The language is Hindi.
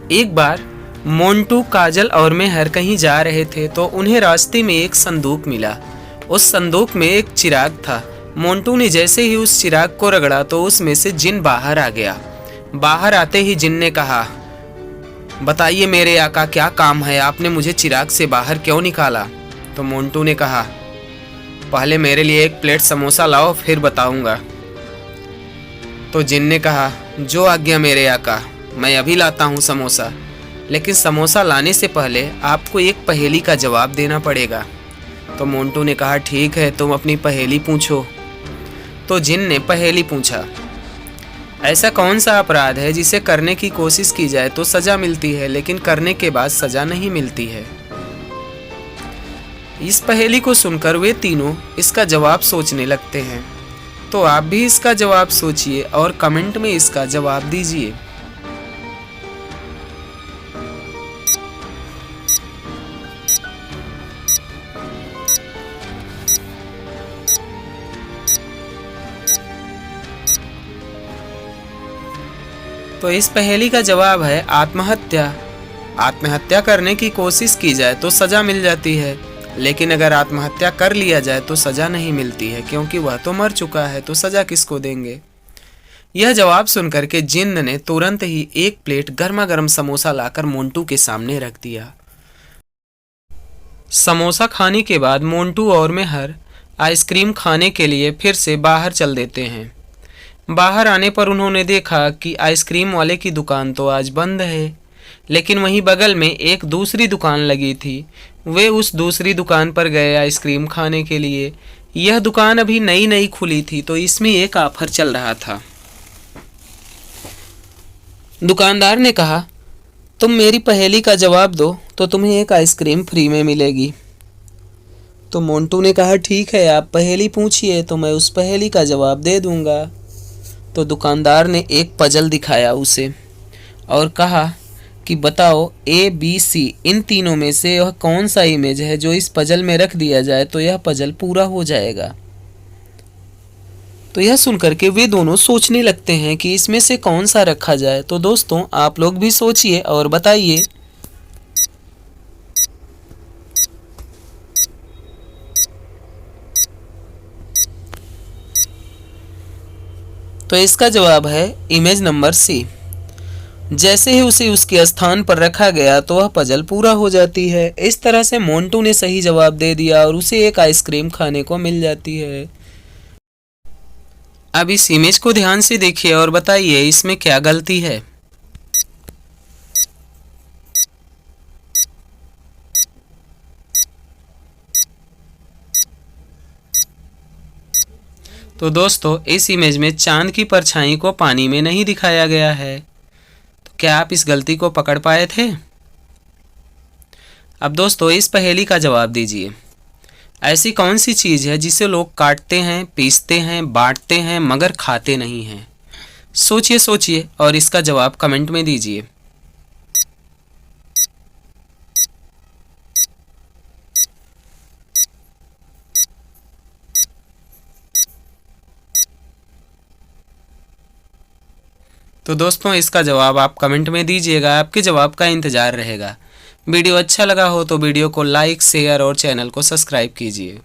एक बार मोंटू, काजल और मेहर कहीं जा रहे थे तो उन्हें रास्ते में एक संदूक मिला। उस संदूक में एक चिराग था। मोंटू ने जैसे ही उस चिराग को रगड़ा तो उसमें से जिन बाहर आ गया। बाहर आते ही जिन ने कहा, बताइए मेरे आका, क्या काम है? आपने मुझे चिराग से बाहर क्यों निकाला? तो मोंटू ने कहा, पहले मेरे लिए एक प्लेट समोसा लाओ, फिर बताऊंगा। तो जिन ने कहा, जो आज्ञा मेरे आका, मैं अभी लाता हूँ समोसा, लेकिन समोसा लाने से पहले आपको एक पहेली का जवाब देना पड़ेगा। तो मोंटू ने कहा, ठीक है, तुम अपनी पहेली पूछो। तो जिन ने पहेली पूछा, ऐसा कौन सा अपराध है जिसे करने की कोशिश की जाए तो सजा मिलती है, लेकिन करने के बाद सजा नहीं मिलती है? इस पहेली को सुनकर वे तीनों इसका जवाब सोचने लगते हैं। तो आप भी इसका जवाब सोचिए और कमेंट में इसका जवाब दीजिए। तो इस पहेली का जवाब है आत्महत्या। आत्महत्या करने की कोशिश की जाए तो सजा मिल जाती है, लेकिन अगर आत्महत्या कर लिया जाए तो सजा नहीं मिलती है, क्योंकि वह तो मर चुका है, तो सजा किसको देंगे? यह जवाब सुनकर के जिन्न ने तुरंत ही एक प्लेट गर्मा गर्म समोसा लाकर मोंटू के सामने रख दिया। समोसा खाने के बाद मोंटू और मेहर आइसक्रीम खाने के लिए फिर से बाहर चल देते हैं। बाहर आने पर उन्होंने देखा कि आइसक्रीम वाले की दुकान तो आज बंद है, लेकिन वहीं बगल में एक दूसरी दुकान लगी थी। वे उस दूसरी दुकान पर गए आइसक्रीम खाने के लिए। यह दुकान अभी नई नई खुली थी, तो इसमें एक ऑफर चल रहा था। दुकानदार ने कहा, तुम मेरी पहेली का जवाब दो तो तुम्हें एक आइसक्रीम फ्री में मिलेगी। तो मोंटू ने कहा, ठीक है, आप पहेली पूछिए तो मैं उस पहेली का जवाब दे दूंगा। तो दुकानदार ने एक पजल दिखाया उसे और कहा कि बताओ ए बी सी इन तीनों में से यह कौन सा इमेज है जो इस पजल में रख दिया जाए तो यह पजल पूरा हो जाएगा। तो यह सुनकर के वे दोनों सोचने लगते हैं कि इसमें से कौन सा रखा जाए। तो दोस्तों, आप लोग भी सोचिए और बताइए। तो इसका जवाब है इमेज नंबर सी। जैसे ही उसे उसके स्थान पर रखा गया तो वह पजल पूरा हो जाती है। इस तरह से मोंटू ने सही जवाब दे दिया और उसे एक आइसक्रीम खाने को मिल जाती है। अब इस इमेज को ध्यान से देखिए और बताइए इसमें क्या गलती है। तो दोस्तों, इस इमेज में चांद की परछाई को पानी में नहीं दिखाया गया है। तो क्या आप इस गलती को पकड़ पाए थे? अब दोस्तों, इस पहेली का जवाब दीजिए। ऐसी कौन सी चीज़ है जिसे लोग काटते हैं, पीसते हैं, बांटते हैं, मगर खाते नहीं हैं? सोचिए सोचिए और इसका जवाब कमेंट में दीजिए। तो दोस्तों, इसका जवाब आप कमेंट में दीजिएगा। आपके जवाब का इंतज़ार रहेगा। वीडियो अच्छा लगा हो तो वीडियो को लाइक, शेयर और चैनल को सब्सक्राइब कीजिए।